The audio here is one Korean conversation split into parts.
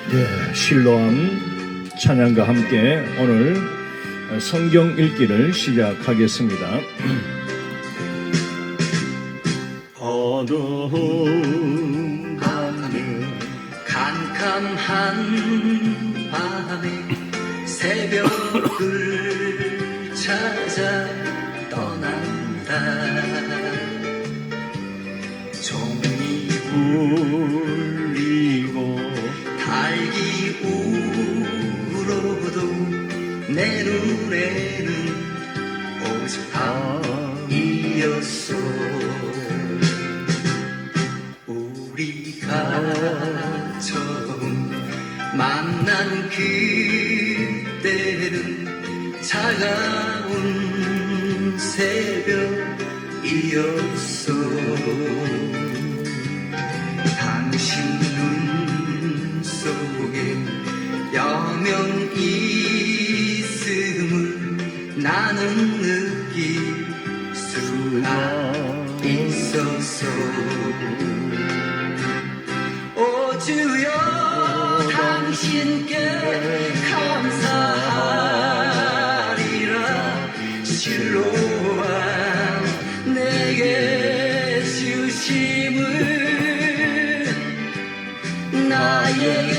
네, 실로암 찬양과 함께 오늘 성경 읽기를 시작하겠습니다. 어두운 밤에 캄캄한 밤에 새벽을 찾아 떠난다. 종이 울리고 달기 울어도 내 눈에는 오직 밤이었어. 우리가 처음 만난 그때는 차가운 새벽이었어. 당신 눈 속에 여명 있음을 나는 느낄 수가 있었어. 오 주여 당신께 감사하리라. 실로암 내게 주심을 나에게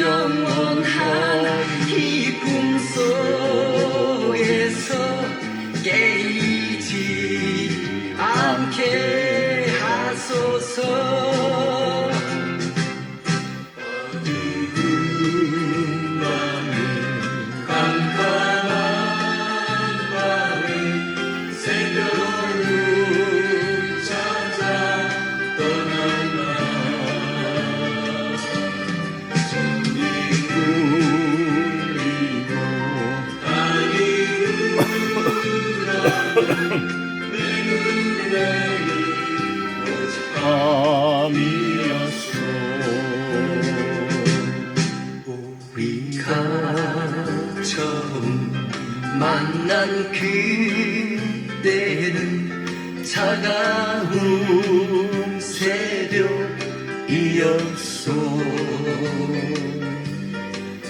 영원한 이 꿈속에서 깨이지 않게 하소서. 밤이었어. 우리가 처음 만난 그때는 차가운 새벽이었어.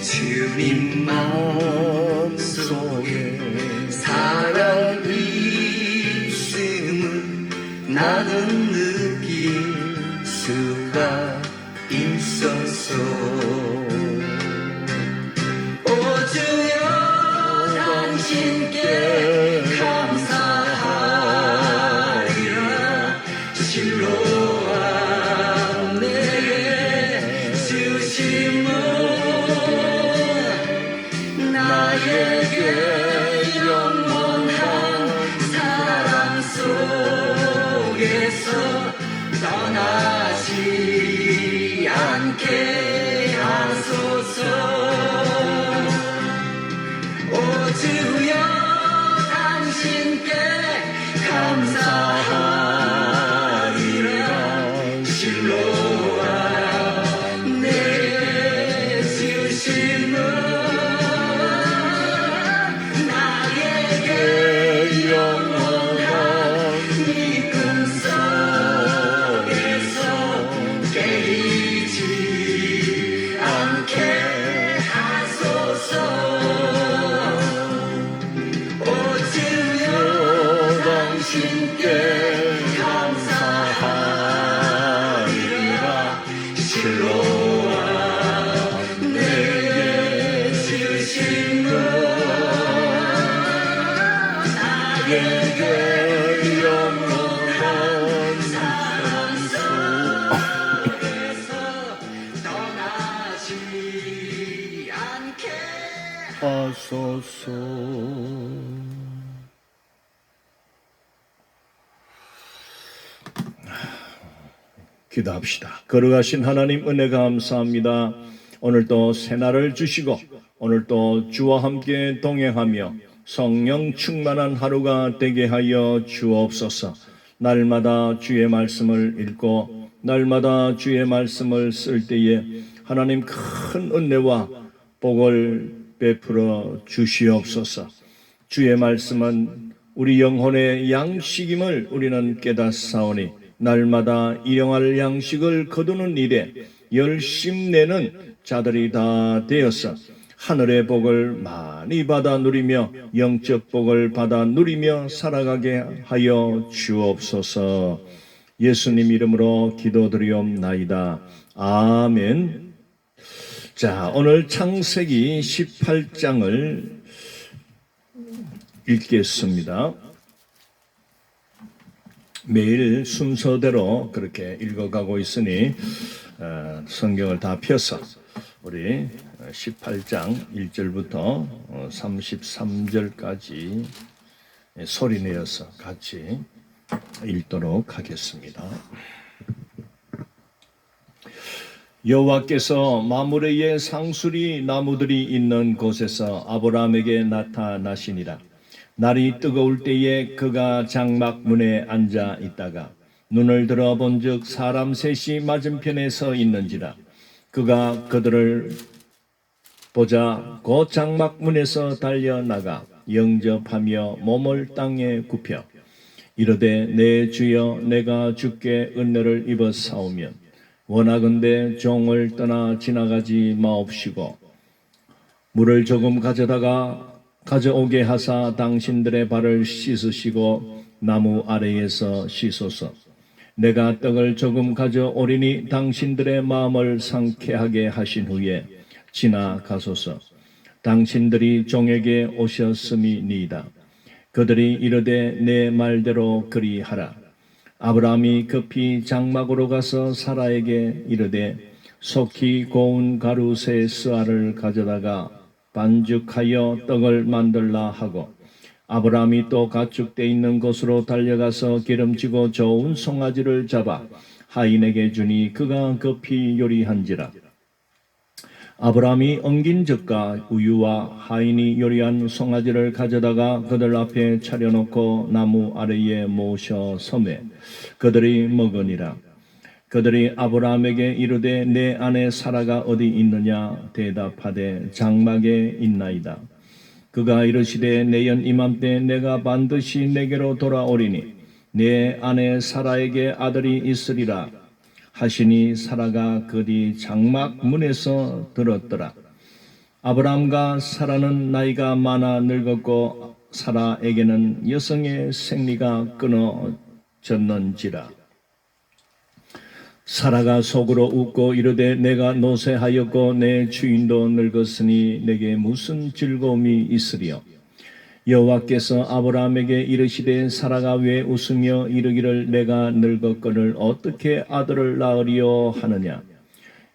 주님 마음속에 사랑 있음을 나는 느낄 수가 있었어. 오 주여 당신께 감사하리라. 실로암 내게 주심은 나에게 영원한 사랑 속에서 떠나지 않게 하소서. 오 주여 당신께 감사하리라. 실로암 내게 주심은 나에게 영원한 이 꿈속에서 깨이지 않게 하소서. 오 주여 당신께 감사하리라. 실로암 내게 주심은 나에게 영원한 사랑 속에서 떠나지 않게 하소서. 기도합시다. 걸어가신 하나님 은혜 감사합니다. 오늘도 새날을 주시고 오늘도 주와 함께 동행하며 성령 충만한 하루가 되게 하여 주옵소서. 날마다 주의 말씀을 읽고 날마다 주의 말씀을 쓸 때에 하나님 큰 은혜와 복을 베풀어 주시옵소서. 주의 말씀은 우리 영혼의 양식임을 우리는 깨닫사오니 날마다 일용할 양식을 거두는 일에 열심내는 자들이 다 되어서 하늘의 복을 많이 받아 누리며 영적 복을 받아 누리며 살아가게 하여 주옵소서. 예수님 이름으로 기도드리옵나이다. 아멘. 자, 오늘 창세기 18장을 읽겠습니다. 매일 순서대로 그렇게 읽어가고 있으니 성경을 다 펴서 우리 18장 1절부터 33절까지 소리내어서 같이 읽도록 하겠습니다. 여호와께서 마므레의 상수리 나무들이 있는 곳에서 아브라함에게 나타나시니라. 날이 뜨거울 때에 그가 장막 문에 앉아 있다가 눈을 들어 본즉 사람 셋이 맞은편에 서 있는지라. 그가 그들을 보자 곧 장막 문에서 달려나가 영접하며 몸을 땅에 굽혀 이르되 내 주여 내가 주께 은혜를 입어 사오면 원하건대 종을 떠나 지나가지 마옵시고 물을 조금 가져오게 하사 당신들의 발을 씻으시고 나무 아래에서 씻소서. 내가 떡을 조금 가져오리니 당신들의 마음을 상쾌하게 하신 후에 지나가소서. 당신들이 종에게 오셨음이니이다. 그들이 이르되 내 말대로 그리하라. 아브라함이 급히 장막으로 가서 사라에게 이르되 속히 고운 가루 세 스아를 가져다가 반죽하여 떡을 만들라 하고 아브라함이 또 가축돼 있는 곳으로 달려가서 기름지고 좋은 송아지를 잡아 하인에게 주니 그가 급히 요리한지라. 아브라함이 엉긴 젖과 우유와 하인이 요리한 송아지를 가져다가 그들 앞에 차려놓고 나무 아래에 모셔 섬에 그들이 먹으니라. 그들이 아브라함에게 이르되 내 아내 사라가 어디 있느냐 대답하되 장막에 있나이다. 그가 이르시되 내년 이맘때 내가 반드시 내게로 돌아오리니 내 아내 사라에게 아들이 있으리라 하시니 사라가 그뒤 장막 문에서 들었더라. 아브라함과 사라는 나이가 많아 늙었고 사라에게는 여성의 생리가 끊어졌는지라. 사라가 속으로 웃고 이르되 내가 노쇠하였고 내 주인도 늙었으니 내게 무슨 즐거움이 있으리요. 여호와께서 아브라함에게 이르시되 사라가 왜 웃으며 이르기를 내가 늙었거늘 어떻게 아들을 낳으리요 하느냐.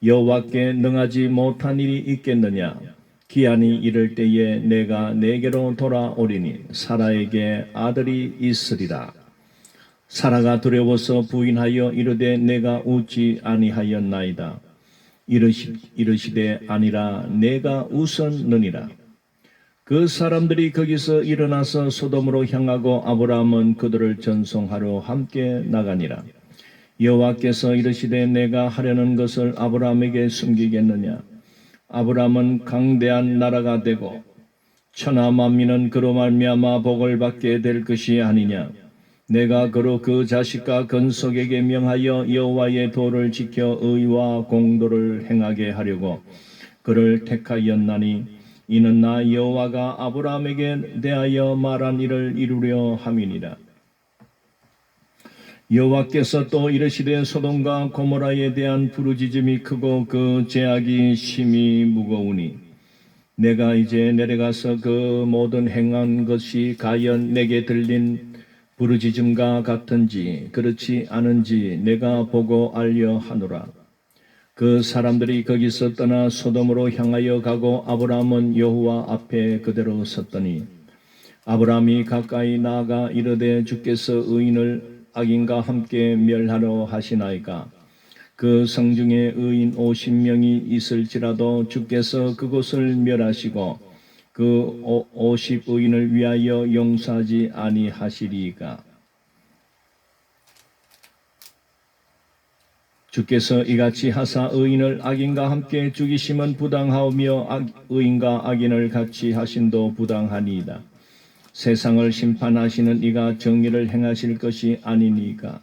여호와께 능하지 못한 일이 있겠느냐. 기한이 이를 때에 내가 내게로 돌아오리니 사라에게 아들이 있으리라. 사라가 두려워서 부인하여 이르되 내가 웃지 아니하였나이다. 이르시되 아니라 내가 웃었느니라. 그 사람들이 거기서 일어나서 소돔으로 향하고 아브라함은 그들을 전송하러 함께 나가니라. 여호와께서 이르시되 내가 하려는 것을 아브라함에게 숨기겠느냐. 아브라함은 강대한 나라가 되고 천하 만민은 그로 말미암아 복을 받게 될 것이 아니냐. 내가 그로 그 자식과 건석에게 명하여 여호와의 도를 지켜 의와 공도를 행하게 하려고 그를 택하였나니 이는 나 여호와가 아브라함에게 대하여 말한 일을 이루려 함이니라. 여호와께서 또 이르시되 소돔과 고모라에 대한 부르짖음이 크고 그 죄악이 심히 무거우니 내가 이제 내려가서 그 모든 행한 것이 과연 내게 들린 부르짖음과 같은지 그렇지 않은지 내가 보고 알려 하노라. 그 사람들이 거기서 떠나 소돔으로 향하여 가고 아브라함은 여호와 앞에 그대로 섰더니 아브라함이 가까이 나아가 이르되 주께서 의인을 악인과 함께 멸하러 하시나이까. 그 성중에 의인 50명이 있을지라도 주께서 그곳을 멸하시고 그 50의인을 위하여 용서하지 아니하시리이까. 주께서 이같이 하사 의인을 악인과 함께 죽이심은 부당하오며 의인과 악인을 같이 하심도 부당하니이다. 세상을 심판하시는 이가 정의를 행하실 것이 아니니까.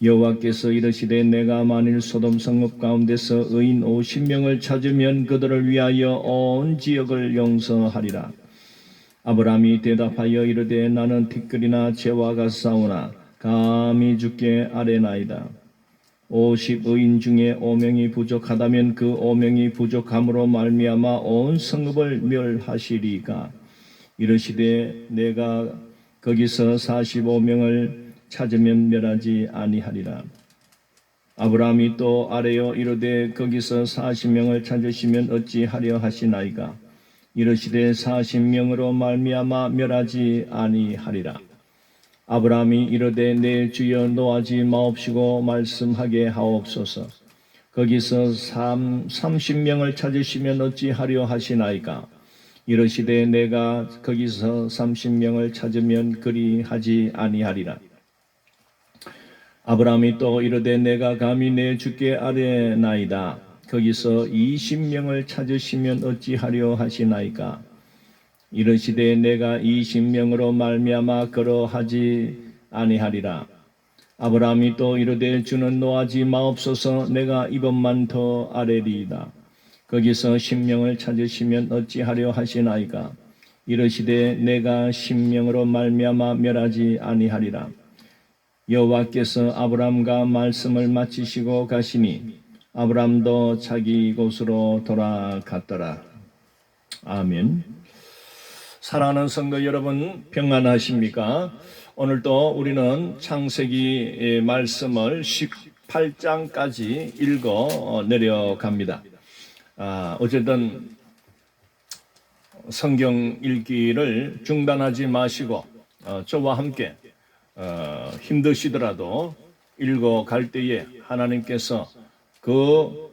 여호와께서 이르시되 내가 만일 소돔 성읍 가운데서 의인 50명을 찾으면 그들을 위하여 온 지역을 용서하리라. 아브라함이 대답하여 이르되 나는 티끌이나 재와가 싸우나 감히 주께 아뢰나이다. 50의인 중에 5명이 부족하다면 그 5명이 부족함으로 말미암아 온 성읍을 멸하시리까. 이르시되 내가 거기서 45명을 찾으면 멸하지 아니하리라. 아브라함이 또 아뢰어 이르되 거기서 40명을 찾으시면 어찌하려 하시나이까. 이르시되 40명으로 말미암아 멸하지 아니하리라. 아브라함이 이르되 내 주여 노하지 마옵시고 말씀하게 하옵소서. 거기서 30명을 찾으시면 어찌하려 하시나이까. 이르시되 내가 거기서 30명을 찾으면 그리하지 아니하리라. 아브라함이 또 이르되 내가 감히 내 주께 아뢰나이다. 거기서 20명을 찾으시면 어찌하려 하시나이까. 이르시되 내가 20명으로 말미암아 그러하지 아니하리라. 아브라함이 또 이르되 주는 노하지 마옵소서. 내가 이것만 더 아뢰리이다. 거기서 10명을 찾으시면 어찌하려 하시나이까. 이르시되 내가 10명으로 말미암아 멸하지 아니하리라. 여호와께서 아브라함과 말씀을 마치시고 가시니 아브라함도 자기 곳으로 돌아갔더라. 아멘. 사랑하는 성도 여러분, 평안하십니까? 오늘도 우리는 창세기 말씀을 18장까지 읽어 내려갑니다. 어쨌든 성경 읽기를 중단하지 마시고 저와 함께 힘드시더라도 읽어갈 때에 하나님께서 그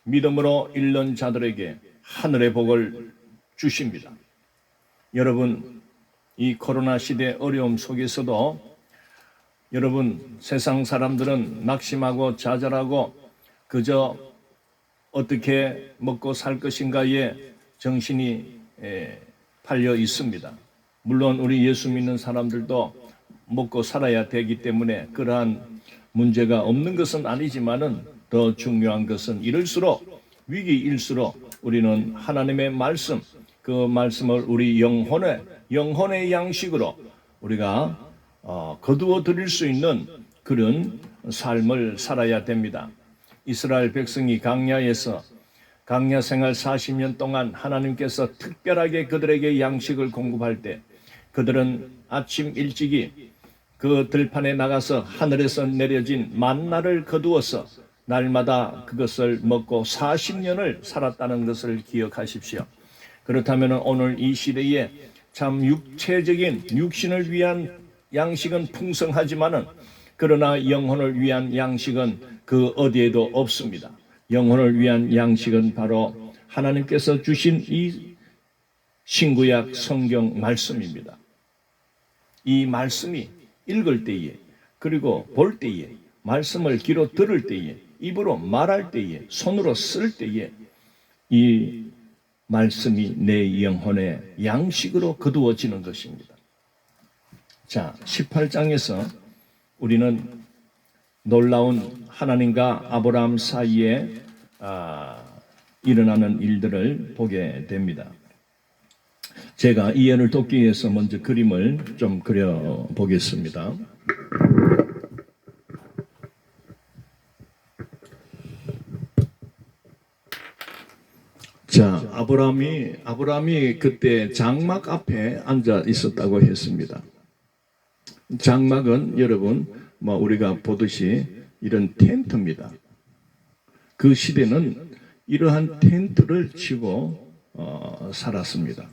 믿음으로 읽는 자들에게 하늘의 복을 주십니다. 여러분, 이 코로나 시대 어려움 속에서도 여러분, 세상 사람들은 낙심하고 좌절하고 그저 어떻게 먹고 살 것인가에 정신이 팔려 있습니다. 물론 우리 예수 믿는 사람들도 먹고 살아야 되기 때문에 그러한 문제가 없는 것은 아니지만은 더 중요한 것은 이럴수록 위기일수록 우리는 하나님의 말씀, 그 말씀을 우리 영혼의 양식으로 우리가 거두어 드릴 수 있는 그런 삶을 살아야 됩니다. 이스라엘 백성이 강야에서 강야 생활 40년 동안 하나님께서 특별하게 그들에게 양식을 공급할 때 그들은 아침 일찍이 그 들판에 나가서 하늘에서 내려진 만나를 거두어서 날마다 그것을 먹고 40년을 살았다는 것을 기억하십시오. 그렇다면 오늘 이 시대에 참 육체적인 육신을 위한 양식은 풍성하지만은 그러나 영혼을 위한 양식은 그 어디에도 없습니다. 영혼을 위한 양식은 바로 하나님께서 주신 이 신구약 성경 말씀입니다. 이 말씀이 읽을 때에 그리고 볼 때에 말씀을 귀로 들을 때에 입으로 말할 때에 손으로 쓸 때에 이 말씀이 내 영혼의 양식으로 거두어지는 것입니다. 자, 18장에서 우리는 놀라운 하나님과 아브라함 사이에 일어나는 일들을 보게 됩니다. 제가 이해를 돕기 위해서 먼저 그림을 좀 그려 보겠습니다. 자, 아브라함이 그때 장막 앞에 앉아 있었다고 했습니다. 장막은 여러분 우리가 보듯이 이런 텐트입니다. 그 시대는 이러한 텐트를 치고 살았습니다.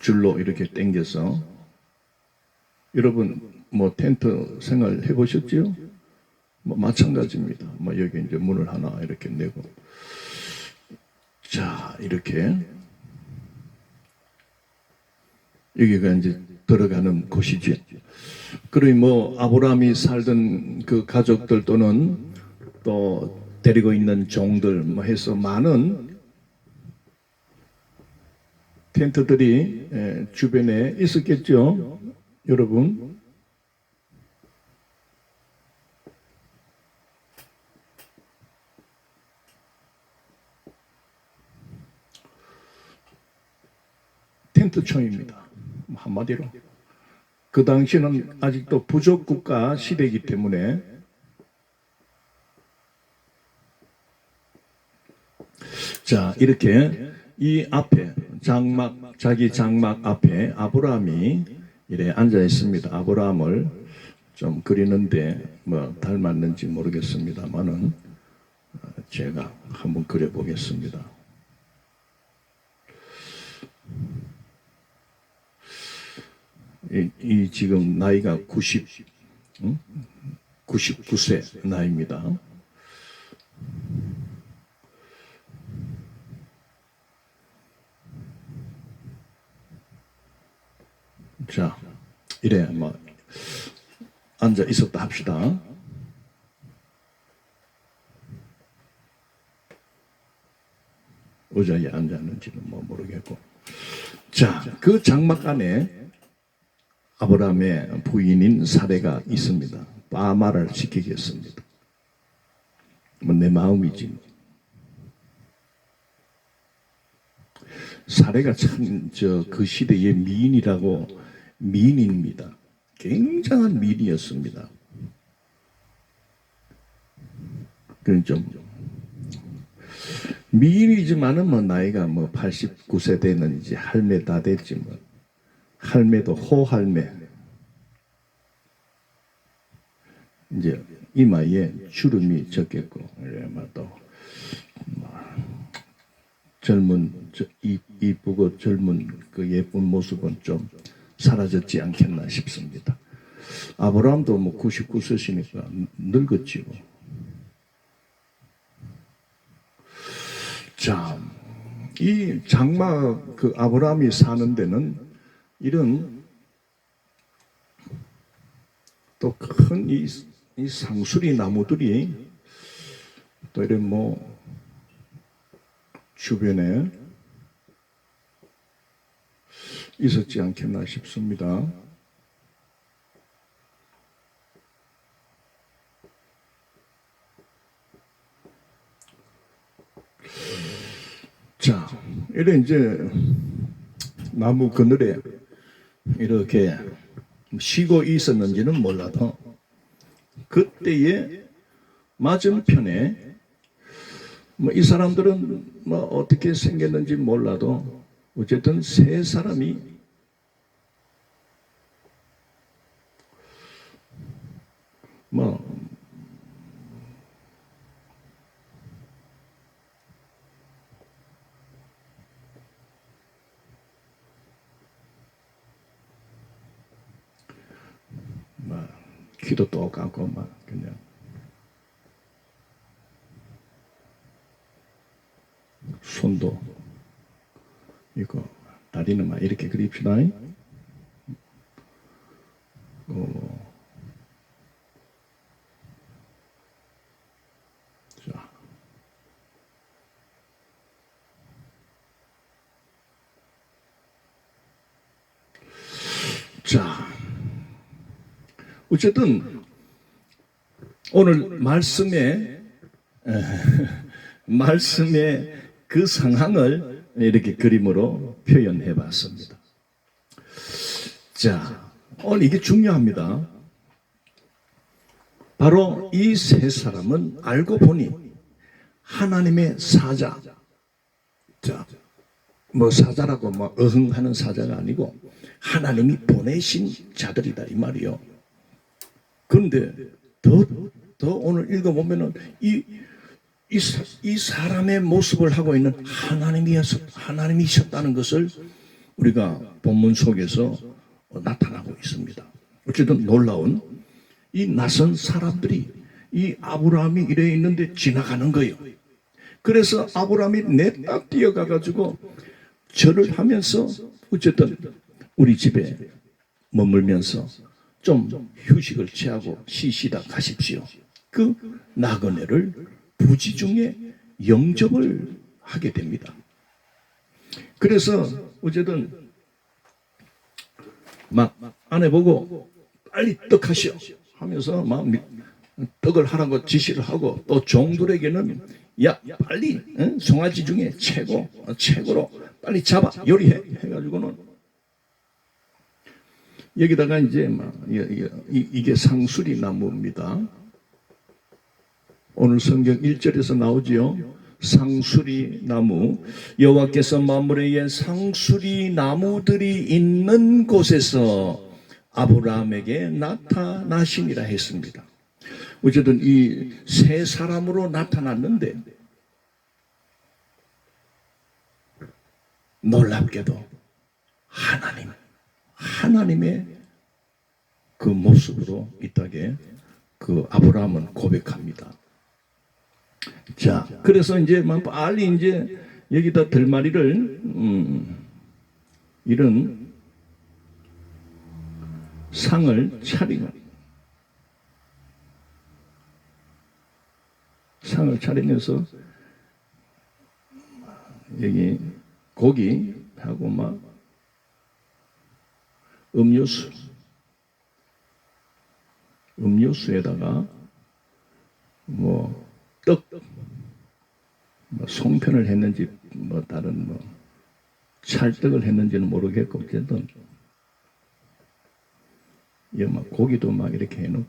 줄로 이렇게 당겨서 여러분 텐트 생활 해보셨지요? 마찬가지입니다. 여기 이제 문을 하나 이렇게 내고 자 이렇게 여기가 이제 들어가는 곳이죠. 그리고 아브라함이 살던 그 가족들 또는 또 데리고 있는 종들 해서 많은 텐트들이 주변에 있었겠죠. 여러분 텐트총입니다. 한마디로. 그 당시는 아직도 부족 국가 시대이기 때문에 자, 이렇게 이 앞에 장막, 자기 장막 앞에 아브라함이 이래 앉아 있습니다. 아브라함을 좀 그리는데 뭐 닮았는지 모르겠습니다만은 제가 한번 그려보겠습니다. 이 지금 나이가 99세 나이입니다. 자, 이래 뭐 앉아 있었다 합시다. 의자에 앉았는지는 뭐 모르겠고. 자, 그 장막 안에 아브라함의 부인인 사레가 있습니다. 빠마를 시키겠습니다. 뭐 내 마음이지. 사레가 참 그 시대의 미인이라고 미인입니다. 굉장한 미인이었습니다. 그런 좀 미인이지만은 뭐 나이가 뭐 89세 되는 이제 할매 다 됐지 뭐. 할매도 호할매. 이제 이마에 주름이 졌겠고, 또 젊은 이쁘고 젊은 그 예쁜 모습은 좀 사라졌지 않겠나 싶습니다. 아브라함도 뭐 99세시니까 늙었지요. 자, 이 장막 그 아브라함이 사는 데는 이런 또 큰 이 상수리 나무들이 또 이런 뭐 주변에 있었지 않겠나 싶습니다. 자, 이래 이제 나무 그늘에 이렇게 쉬고 있었는지는 몰라도 그때의 맞은편에 뭐 이 사람들은 뭐 어떻게 생겼는지 몰라도 어쨌든 세 사람이 뭐 귀도 똑같고 막 그냥 손도 이거 다리는 막 이렇게 그립시다. 자, 어쨌든 오늘 말씀의 그 상황을 이렇게 그림으로 표현해 봤습니다. 자, 오늘 이게 중요합니다. 바로 이 세 사람은 알고 보니 하나님의 사자. 자, 뭐 사자라고 뭐 어흥하는 사자가 아니고 하나님이 보내신 자들이다 이 말이요. 그런데 더 오늘 읽어보면은 이 사람의 모습을 하고 있는 하나님이셨다는 것을 우리가 본문 속에서 나타나고 있습니다. 어쨌든 놀라운 이 낯선 사람들이 이 아브라함이 이래 있는데 지나가는 거예요. 그래서 아브라함이 내딱 뛰어가 가지고 절을 하면서 어쨌든 우리 집에 머물면서 좀 휴식을 취하고 쉬시다 가십시오. 그 나그네를 부지중에 영접을 하게 됩니다. 그래서 어쨌든 막 아내 보고 빨리 떡하시오 하면서 막 떡을 하라고 지시를 하고 또 종들에게는 야 빨리 송아지 중에 최고로 빨리 잡아 요리해 해가지고는 여기다가 이제 이게 상수리 나무입니다. 오늘 성경 1절에서 나오지요. 상수리 나무. 여호와께서 만물에 상수리 나무들이 있는 곳에서 아브라함에게 나타나시니라 했습니다. 어쨌든 이 세 사람으로 나타났는데 놀랍게도 하나님의 그 모습으로 있다게 그 아브라함은 고백합니다. 자, 그래서 이제 빨리 이제 여기다 들마리를 이런 상을 차리면서 여기 고기하고 막 음료수에다가 떡, 송편을 했는지 다른 찰떡을 했는지는 모르겠고 어쨌든 고기도 막 이렇게 해놓고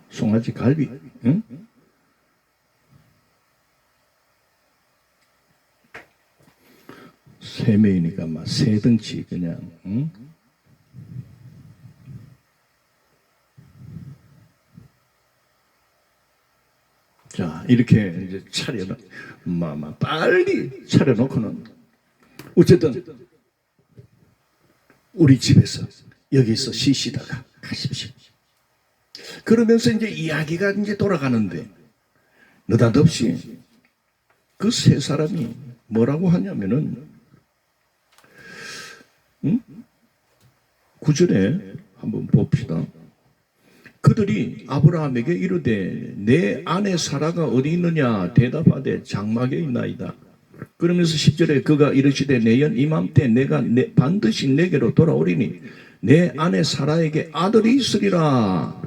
송아지 갈비, 응? 세 명이니까 막 세 덩치 그냥, 응? 자, 이렇게 이제 빨리 차려놓고는 어쨌든 우리 집에서 여기서 쉬시다가 가십시오. 그러면서 이제 이야기가 이제 돌아가는데 느닷없이 그 세 사람이 뭐라고 하냐면은 9절에 한번 봅시다. 그들이 아브라함에게 이르되 내 아내 사라가 어디 있느냐 대답하되 장막에 있나이다. 그러면서 10절에 그가 이르시되 내년 이맘때 내가 반드시 내게로 돌아오리니 내 아내 사라에게 아들이 있으리라.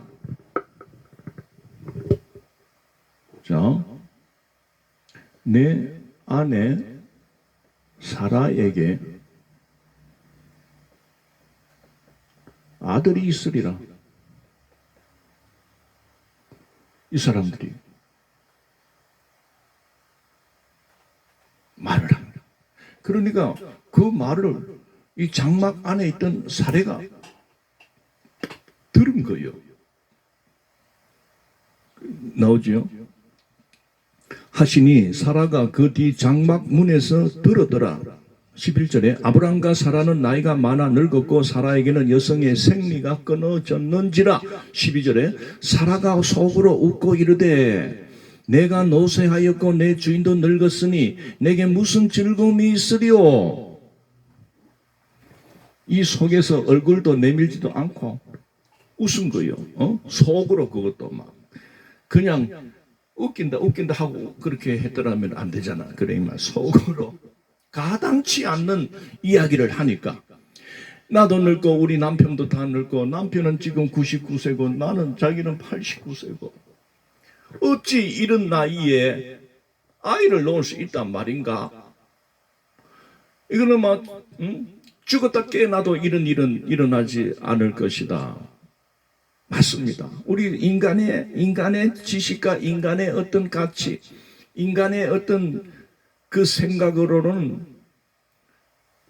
자, 내 아내 사라에게 아들이 있으리라. 이 사람들이 말을 합니다. 그러니까 그 말을 이 장막 안에 있던 사례가 들은 거예요. 나오지요? 하시니 사라가 그 뒤 장막 문에서 들었더라. 11절에 아브람과 사라는 나이가 많아 늙었고 사라에게는 여성의 생리가 끊어졌는지라. 12절에 사라가 속으로 웃고 이르되 내가 노쇠하였고 내 주인도 늙었으니 내게 무슨 즐거움이 있으리요. 이 속에서 얼굴도 내밀지도 않고 웃은 거예요. 속으로 그것도 막 그냥 웃긴다 하고 그렇게 했더라면 안 되잖아. 그래 막 속으로 가당치 않는 이야기를 하니까 나도 늙고 우리 남편도 다 늙고 남편은 지금 99세고 나는 자기는 89세고 어찌 이런 나이에 아이를 낳을 수 있단 말인가? 이거는 막 죽었다 깨어나도 이런 일은 일어나지 않을 것이다. 맞습니다. 우리 인간의 지식과 인간의 어떤 가치, 인간의 어떤 그 생각으로는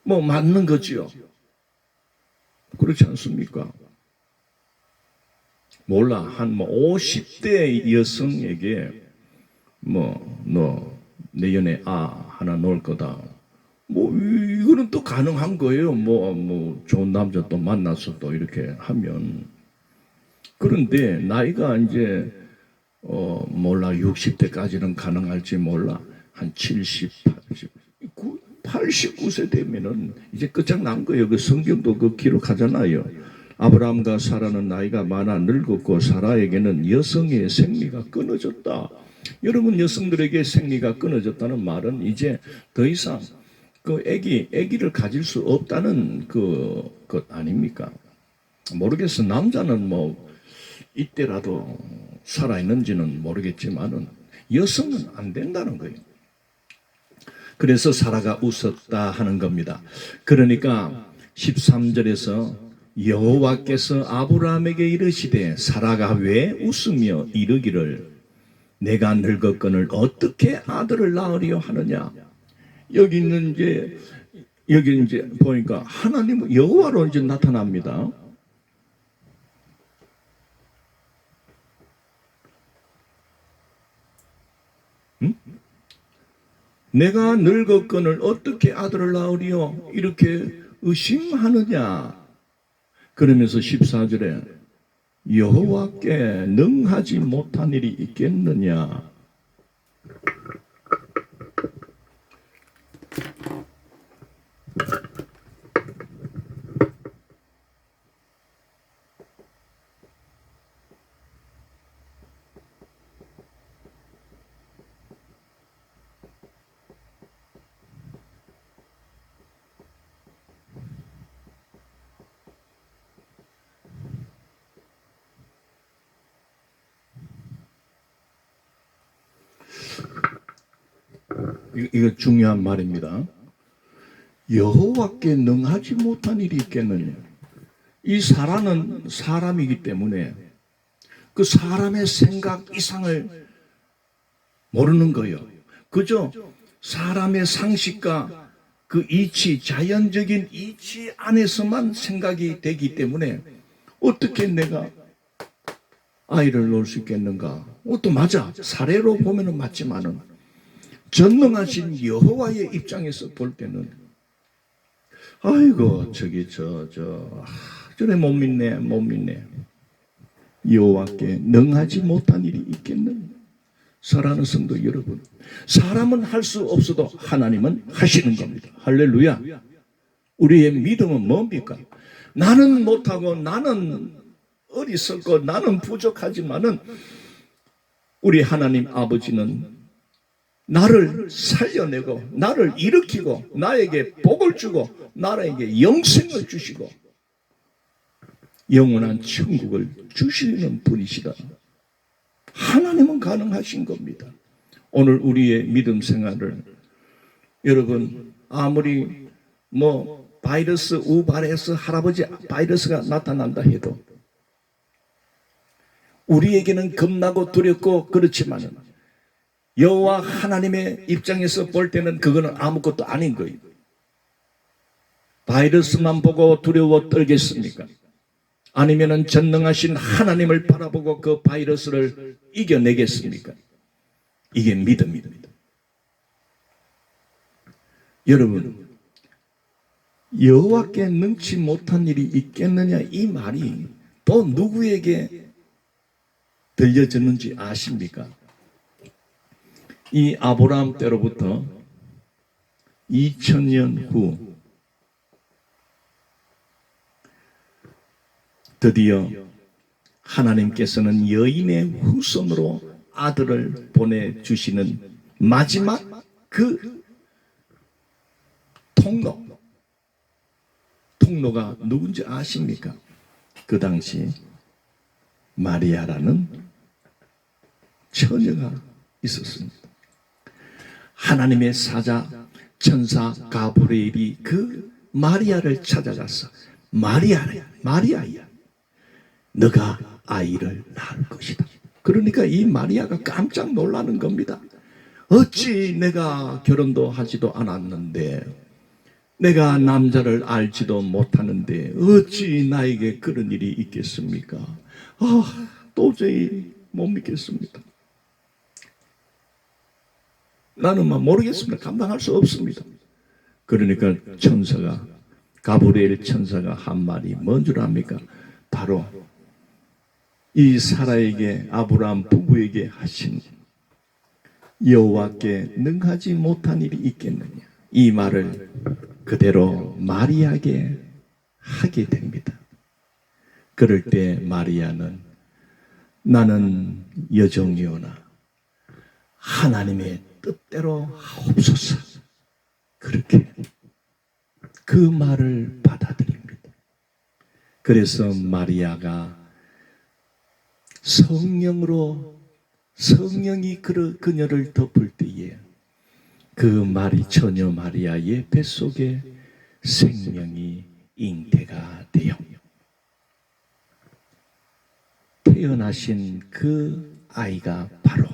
맞는 거지요. 그렇지 않습니까? 몰라, 한 50대 여성에게 너 내년에 하나 놓을 거다. 이거는 또 가능한 거예요. 좋은 남자 또 만나서 또 이렇게 하면. 그런데 나이가 이제 몰라 60대까지는 가능할지 몰라 한 70, 89세 되면은 이제 끝장난 거예요. 그 성경도 그 기록하잖아요. 아브라함과 사라는 나이가 많아 늙었고 사라에게는 여성의 생리가 끊어졌다. 여러분 여성들에게 생리가 끊어졌다는 말은 이제 더 이상 그 아기를 가질 수 없다는 것 아닙니까? 모르겠어. 남자는 이때라도 살아있는지는 모르겠지만은 여성은 안 된다는 거예요. 그래서 사라가 웃었다 하는 겁니다. 그러니까 13절에서 여호와께서 아브라함에게 이르시되 사라가 왜 웃으며 이르기를 내가 늙었거늘 어떻게 아들을 낳으려 하느냐. 여기 이제 보니까 하나님 여호와로 이제 나타납니다. 내가 늙었거늘 어떻게 아들을 낳으리요? 이렇게 의심하느냐. 그러면서 14절에 여호와께 능하지 못한 일이 있겠느냐. 이거 중요한 말입니다. 여호와께 능하지 못한 일이 있겠느냐. 이 사람은 사람이기 때문에 그 사람의 생각 이상을 모르는 거예요. 그저 사람의 상식과 그 이치, 자연적인 이치 안에서만 생각이 되기 때문에 어떻게 내가 아이를 낳을 수 있겠는가. 또 맞아. 사례로 보면은 맞지만은 전능하신 여호와의 입장에서 볼 때는 아이고 저래 못 믿네. 여호와께 능하지 못한 일이 있겠느냐. 사랑하는 성도 여러분, 사람은 할 수 없어도 하나님은 하시는 겁니다. 할렐루야. 우리의 믿음은 뭡니까? 나는 못하고 나는 어리석고 나는 부족하지만은 우리 하나님 아버지는 나를 살려내고 나를 일으키고 나에게 복을 주고 나에게 영생을 주시고 영원한 천국을 주시는 분이시다. 하나님은 가능하신 겁니다. 오늘 우리의 믿음 생활을 여러분 아무리 바이러스 우발에서 할아버지 바이러스가 나타난다 해도 우리에게는 겁나고 두렵고 그렇지만은 여호와 하나님의 입장에서 볼 때는 그거는 아무것도 아닌 거예요. 바이러스만 보고 두려워 떨겠습니까? 아니면은 전능하신 하나님을 바라보고 그 바이러스를 이겨내겠습니까? 이게 믿음입니다. 여러분, 여호와께 능치 못한 일이 있겠느냐 이 말이 또 누구에게 들려졌는지 아십니까? 이 아브라함 때로부터 2000년 후 드디어 하나님께서는 여인의 후손으로 아들을 보내주시는 마지막 그 통로가 누군지 아십니까? 그 당시 마리아라는 처녀가 있었습니다. 하나님의 사자 천사 가브리엘이 그 마리아를 찾아가서 마리아야 너가 아이를 낳을 것이다. 그러니까 이 마리아가 깜짝 놀라는 겁니다. 어찌 내가 결혼도 하지도 않았는데 내가 남자를 알지도 못하는데 어찌 나에게 그런 일이 있겠습니까? 도저히 못 믿겠습니다. 나는 모르겠습니다. 감당할 수 없습니다. 그러니까 가브리엘 천사가 한 말이 뭔 줄 압니까? 바로 이 사라에게 아브라함 부부에게 하신 여호와께 능하지 못한 일이 있겠느냐 이 말을 그대로 마리아에게 하게 됩니다. 그럴 때 마리아는 나는 여종이오나 하나님의 뜻대로 하옵소서 그렇게 그 말을 받아들입니다. 그래서 마리아가 성령이 그녀를 덮을 때에 그 처녀 마리아의 뱃속에 생명이 잉태가 되어 태어나신 그 아이가 바로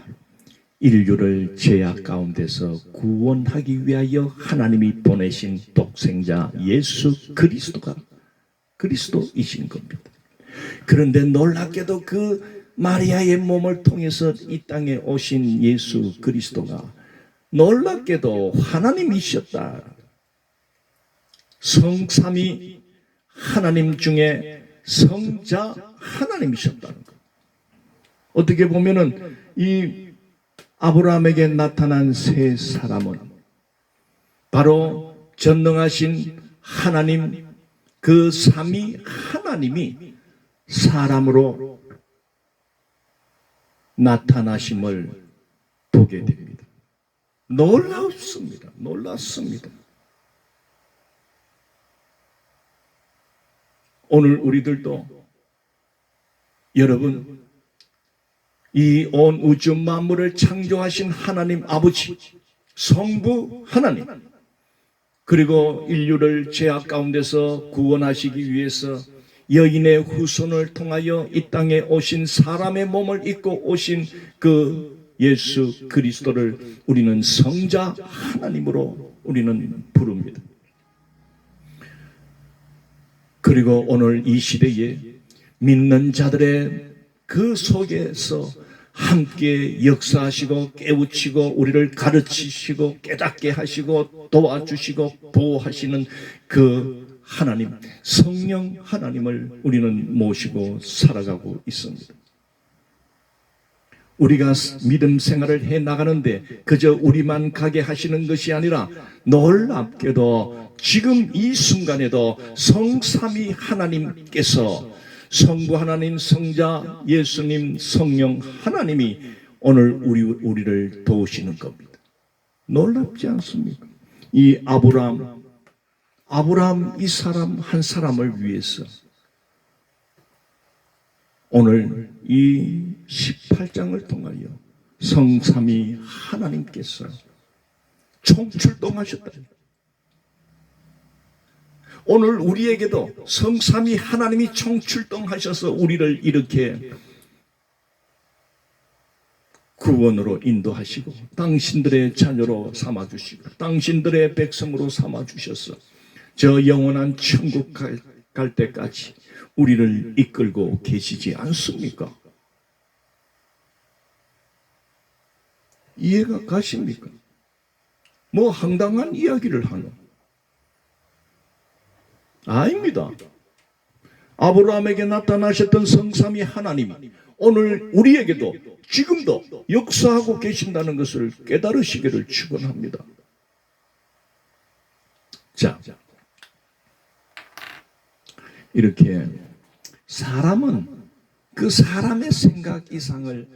인류를 죄악 가운데서 구원하기 위하여 하나님이 보내신 독생자 예수 그리스도이신 겁니다. 그런데 놀랍게도 그 마리아의 몸을 통해서 이 땅에 오신 예수 그리스도가 놀랍게도 하나님이셨다. 성삼위 하나님 중에 성자 하나님이셨다는 것. 어떻게 보면은 이 아브라함에게 나타난 세 사람은 바로 전능하신 하나님, 그 삼위 하나님이 사람으로 나타나심을 보게 됩니다. 놀랍습니다. 오늘 우리들도 여러분, 이 온 우주 만물을 창조하신 하나님 아버지, 성부 하나님, 그리고 인류를 죄악 가운데서 구원하시기 위해서 여인의 후손을 통하여 이 땅에 오신 사람의 몸을 입고 오신 그 예수 그리스도를 우리는 성자 하나님으로 우리는 부릅니다. 그리고 오늘 이 시대에 믿는 자들의 그 속에서 함께 역사하시고 깨우치고 우리를 가르치시고 깨닫게 하시고 도와주시고 보호하시는 그 하나님, 성령 하나님을 우리는 모시고 살아가고 있습니다. 우리가 믿음 생활을 해 나가는데 그저 우리만 가게 하시는 것이 아니라 놀랍게도 지금 이 순간에도 성삼위 하나님께서 성부 하나님, 성자 예수님, 성령 하나님이 오늘 우리를 도우시는 겁니다. 놀랍지 않습니까? 이 아브라함 이 사람 한 사람을 위해서 오늘 이 18장을 통하여 성삼위 하나님께서 총출동하셨다. 오늘 우리에게도 성삼위 하나님이 총출동하셔서 우리를 이렇게 구원으로 인도하시고 당신들의 자녀로 삼아주시고 당신들의 백성으로 삼아주셔서 저 영원한 천국 갈 때까지 우리를 이끌고 계시지 않습니까? 이해가 가십니까? 뭐 황당한 이야기를 하노? 아닙니다. 아브라함에게 나타나셨던 성삼위 하나님이 오늘 우리에게도 지금도 역사하고 계신다는 것을 깨달으시기를 축원합니다. 자, 이렇게 사람은 그 사람의 생각 이상을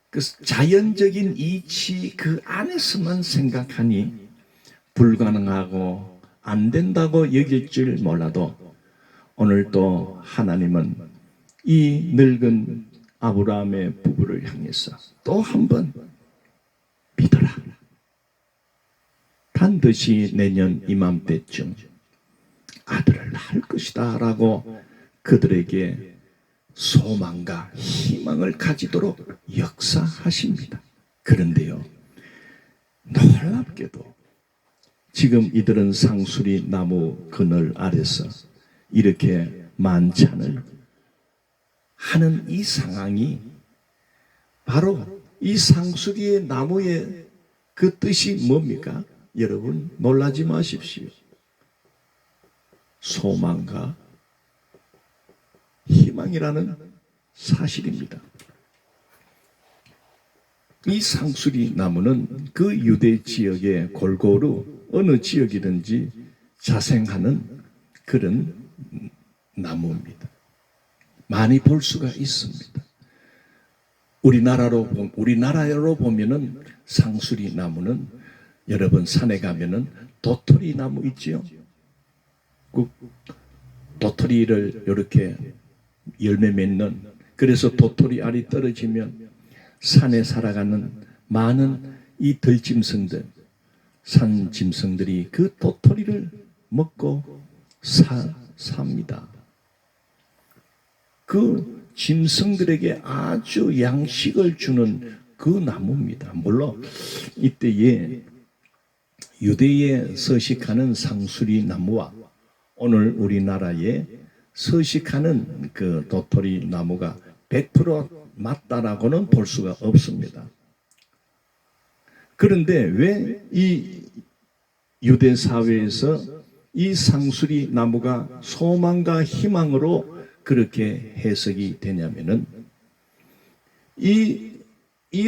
그 자연적인 이치 그 안에서만 생각하니 불가능하고 안 된다고 여길 줄 몰라도 오늘 또 하나님은 이 늙은 아브라함의 부부를 향해서 또 한 번 믿어라. 반드시 내년 이맘때쯤 아들을 낳을 것이다 라고 그들에게 소망과 희망을 가지도록 역사하십니다. 그런데요, 놀랍게도 지금 이들은 상수리 나무 그늘 아래서 이렇게 만찬을 하는 이 상황이 바로 이 상수리의 나무의 그 뜻이 뭡니까? 여러분 놀라지 마십시오. 소망과 희망이라는 사실입니다. 이 상수리 나무는 그 유대 지역의 골고루 어느 지역이든지 자생하는 그런 나무입니다. 많이 볼 수가 있습니다. 우리나라로 보면은 상수리 나무는 여러분 산에 가면은 도토리 나무 있지요. 그 도토리를 이렇게 열매 맺는, 그래서 도토리 알이 떨어지면 산에 살아가는 많은 이 들짐승들, 산 짐승들이 그 도토리를 먹고 삽니다. 그 짐승들에게 아주 양식을 주는 그 나무입니다. 물론 이때에 유대에 서식하는 상수리 나무와 오늘 우리나라에 서식하는 그 도토리 나무가 100% 맞다라고는 볼 수가 없습니다. 그런데 왜 이 유대 사회에서 이 상수리 나무가 소망과 희망으로 그렇게 해석이 되냐면은 이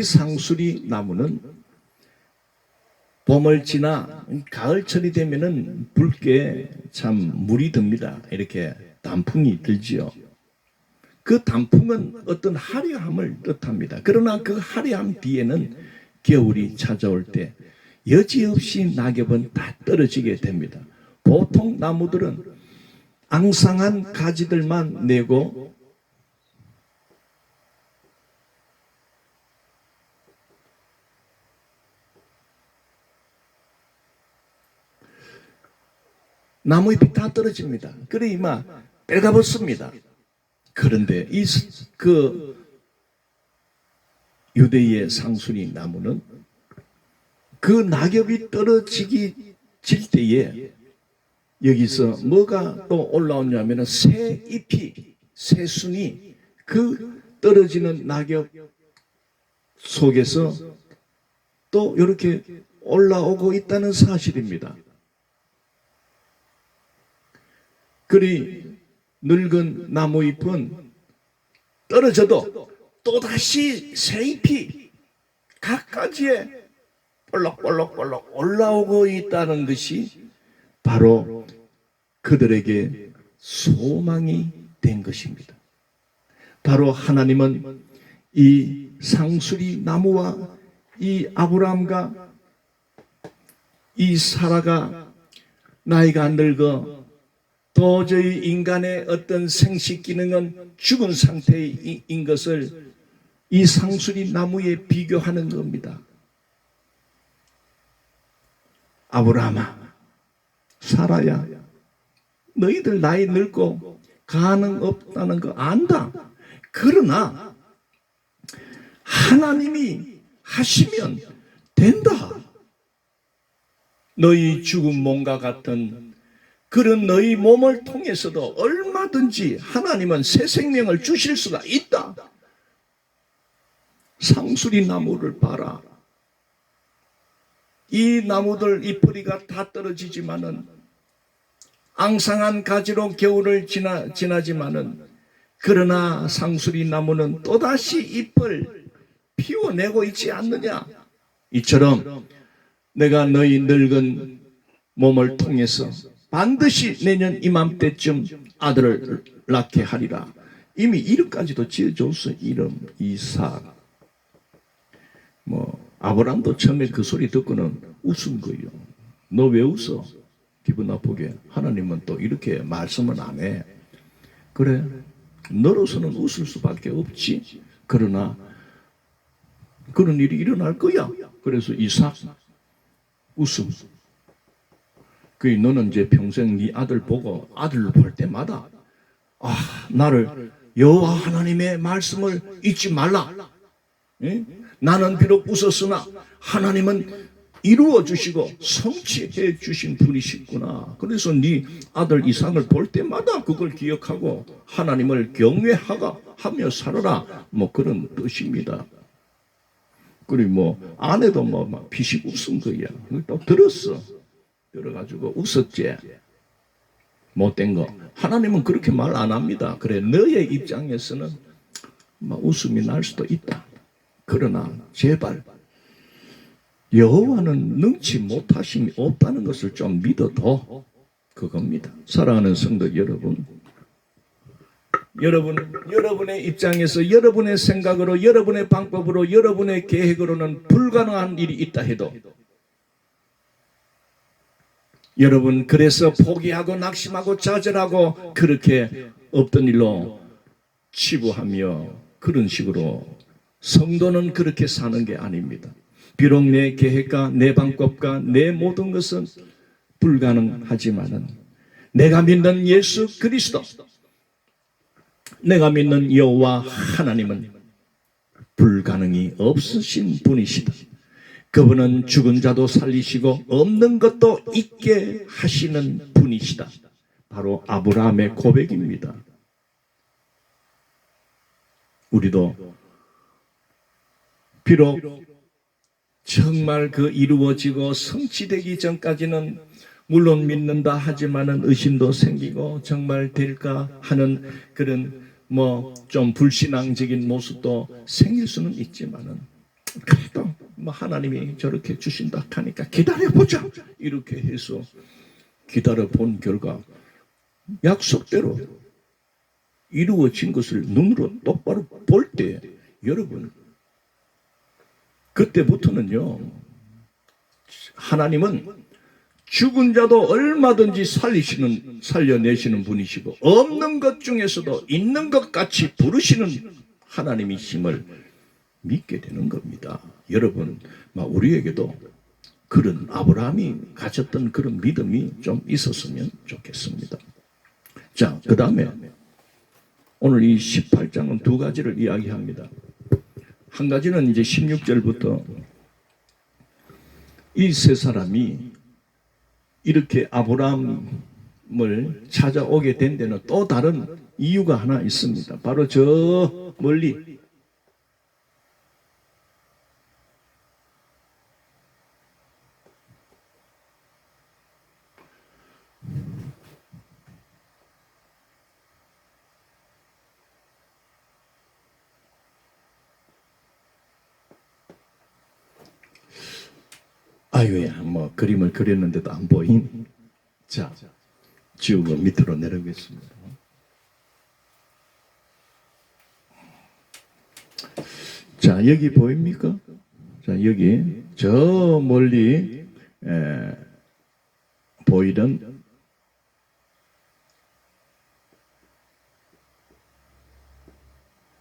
상수리 나무는 봄을 지나 가을철이 되면은 붉게 참 물이 듭니다. 이렇게 단풍이 들지요. 그 단풍은 어떤 화려함을 뜻합니다. 그러나 그 화려함 뒤에는 겨울이 찾아올 때 여지없이 낙엽은 다 떨어지게 됩니다. 보통 나무들은 앙상한 가지들만 내고 나무잎이 다 떨어집니다. 그래 이마 빨가벗습니다. 그런데 그 유대의 상수리 나무는 그 낙엽이 떨어질 때에 여기서 뭐가 또 올라오냐면 새 잎이 새순이 그 떨어지는 낙엽 속에서 또 이렇게 올라오고 있다는 사실입니다. 그리 늙은 나무잎은 떨어져도 또다시 새 잎이 각가지에 볼록볼록볼록 올라오고 있다는 것이 바로 그들에게 소망이 된 것입니다. 바로 하나님은 이 상수리 나무와 이 아브라함과 이 사라가 나이가 늙어 도저히 인간의 어떤 생식 기능은 죽은 상태인 것을 이 상수리 나무에 비교하는 겁니다. 아브라함아, 사라야, 너희들 나이 늙고 가능 없다는 거 안다. 그러나 하나님이 하시면 된다. 너희 죽은 몸과 같은 그런 너희 몸을 통해서도 얼마든지 하나님은 새 생명을 주실 수가 있다. 상수리 나무를 봐라. 이 나무들 잎뿌리가 다 떨어지지만은 앙상한 가지로 겨울을 지나지만은 그러나 상수리 나무는 또다시 잎을 피워내고 있지 않느냐. 이처럼 내가 너희 늙은 몸을 통해서 반드시 내년 이맘때쯤 아들을 낳게 하리라. 이미 이름까지도 지어줬어. 이름 이삭. 아브라함도 처음에 그 소리 듣고는 웃은 거예요. 너 왜 웃어? 기분 나쁘게. 하나님은 또 이렇게 말씀을 안 해. 그래, 너로서는 웃을 수밖에 없지. 그러나 그런 일이 일어날 거야. 그래서 이삭 웃음. 너는 이제 평생 네 아들 보고 아들을 볼 때마다 나를 여호와 하나님의 말씀을 잊지 말라. 예? 나는 비록 웃었으나 하나님은 이루어 주시고 성취해 주신 분이시구나. 그래서 네 아들 이삭을 볼 때마다 그걸 기억하고 하나님을 경외하며 살아라. 그런 뜻입니다. 그리고 아내도 막 피식 웃은 거야. 또 들었어. 들어가지고 웃었지. 못된 거. 하나님은 그렇게 말 안 합니다. 그래, 너의 입장에서는 웃음이 날 수도 있다. 그러나 제발 여호와는 능치 못하심이 없다는 것을 좀 믿어도 그겁니다. 사랑하는 성도 여러분, 여러분의 입장에서 여러분의 생각으로 여러분의 방법으로 여러분의 계획으로는 불가능한 일이 있다 해도 여러분 그래서 포기하고 낙심하고 좌절하고 그렇게 없던 일로 치부하며 그런 식으로 성도는 그렇게 사는 게 아닙니다. 비록 내 계획과 내 방법과 내 모든 것은 불가능하지만은 내가 믿는 예수 그리스도, 내가 믿는 여호와 하나님은 불가능이 없으신 분이시다. 그분은 죽은 자도 살리시고 없는 것도 있게 하시는 분이시다. 바로 아브라함의 고백입니다. 우리도 비록 정말 그 이루어지고 성취되기 전까지는 물론 믿는다 하지만은 의심도 생기고 정말 될까 하는 그런 좀 불신앙적인 모습도 생길 수는 있지만은 그래도 하나님이 저렇게 주신다 하니까 기다려보자 이렇게 해서 기다려본 결과 약속대로 이루어진 것을 눈으로 똑바로 볼 때 여러분 그때부터는요 하나님은 죽은 자도 얼마든지 살려내시는 분이시고 없는 것 중에서도 있는 것 같이 부르시는 하나님이심을 믿게 되는 겁니다. 여러분 우리에게도 그런 아브라함이 가졌던 그런 믿음이 좀 있었으면 좋겠습니다. 자, 그 다음에 오늘 이 18장은 두 가지를 이야기합니다. 한 가지는 이제 16절부터 이 세 사람이 이렇게 아브라함을 찾아오게 된 데는 또 다른 이유가 하나 있습니다. 바로 저 멀리 아유야, 그림을 그렸는데도 안 보인. 자, 지우고 밑으로 내려오겠습니다. 자, 여기 보입니까? 자, 여기 저 멀리 보이던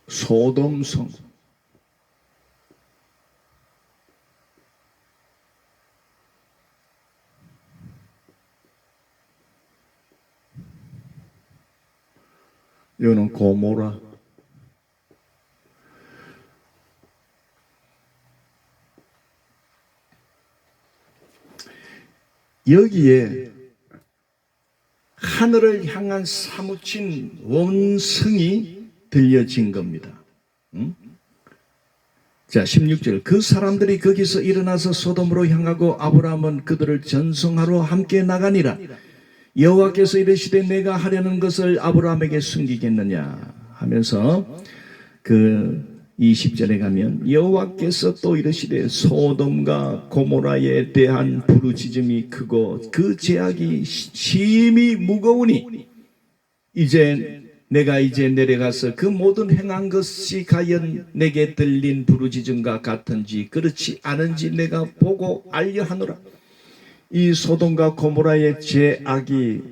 소돔성. 이거는 고모라. 여기에 하늘을 향한 사무친 원성이 들려진 겁니다. 자, 16절. 그 사람들이 거기서 일어나서 소돔으로 향하고 아브라함은 그들을 전송하러 함께 나가니라. 여호와께서 이르시되 내가 하려는 것을 아브라함에게 숨기겠느냐 하면서 그 20절에 가면 여호와께서 또 이르시되 소돔과 고모라에 대한 부르짖음이 크고 그 죄악이 심히 무거우니 내가 이제 내려가서 그 모든 행한 것이 과연 내게 들린 부르짖음과 같은지 그렇지 않은지 내가 보고 알려 하노라. 이 소돔과 고모라의 죄악이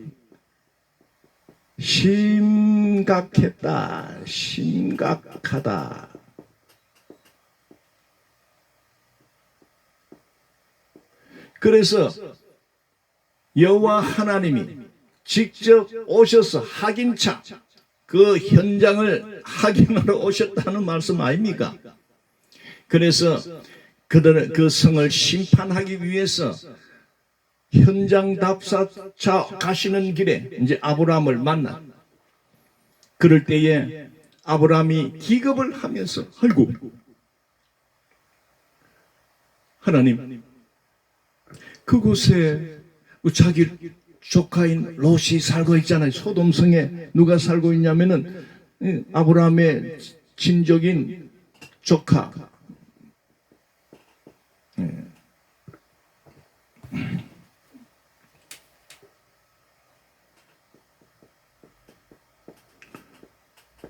심각했다, 심각하다. 그래서 여호와 하나님이 직접 오셔서 확인차 그 현장을 확인하러 오셨다는 말씀 아닙니까? 그래서 그들은 그 성을 심판하기 위해서 현장 답사차 가시는 길에 이제 아브라함을 만나. 그럴 때에 아브라함이 기겁을 하면서 아이고 하나님 그곳에 자기 조카인 롯이 살고 있잖아요. 소돔성에 누가 살고 있냐면은 아브라함의 친족인 조카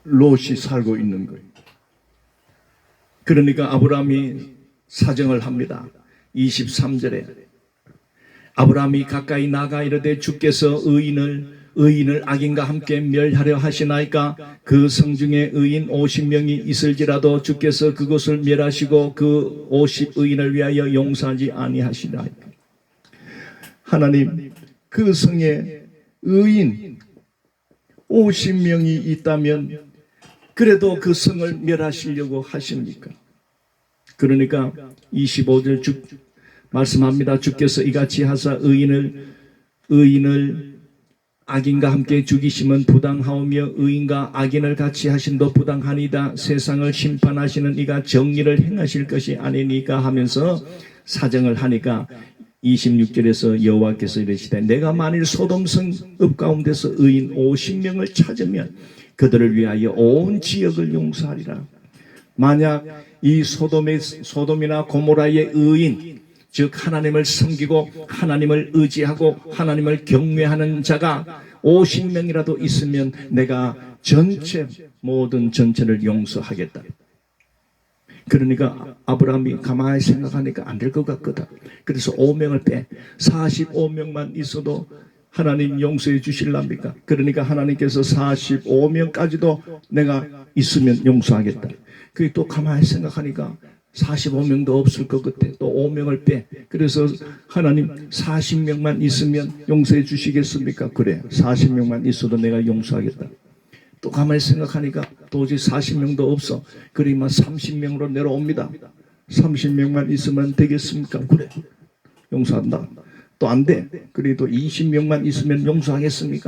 롯이 살고 있는 거예요. 그러니까 아브라함이 사정을 합니다. 23절에 아브라함이 가까이 나가 이르되 주께서 의인을 의인을 악인과 함께 멸하려 하시나이까? 그 성중에 의인 50명이 있을지라도 주께서 그것을 멸하시고 그 50의인을 위하여 용서하지 아니하시나이까? 하나님, 그 성에 의인 50명이 있다면 그래도 그 성을 멸하시려고 하십니까? 그러니까 25절 말씀합니다. 주께서 이같이 하사 의인을 악인과 함께 죽이심은 부당하오며 의인과 악인을 같이 하심도 부당하니다. 세상을 심판하시는 이가 정의를 행하실 것이 아니니까 하면서 사정을 하니까 26절에서 여호와께서 이르시되 내가 만일 소돔성 읍 가운데서 의인 50명을 찾으면 그들을 위하여 온 지역을 용서하리라. 만약 이 소돔이나 고모라의 의인, 즉 하나님을 섬기고 하나님을 의지하고 하나님을 경외하는 자가 50명이라도 있으면 내가 모든 전체를 용서하겠다. 그러니까 아브라함이 가만히 생각하니까 안 될 것 같거든. 그래서 5명을 빼 45명만 있어도 하나님 용서해 주실랍니까? 그러니까 하나님께서 45명까지도 내가 있으면 용서하겠다. 그게 또 가만히 생각하니까 45명도 없을 것 같아. 또 5명을 빼. 그래서 하나님 40명만 있으면 용서해 주시겠습니까? 그래. 40명만 있어도 내가 용서하겠다. 또 가만히 생각하니까 도저히 40명도 없어. 그러면 30명으로 내려옵니다. 30명만 있으면 되겠습니까? 그래. 용서한다. 또 안 돼. 그래도 20명만 있으면 용서하겠습니까?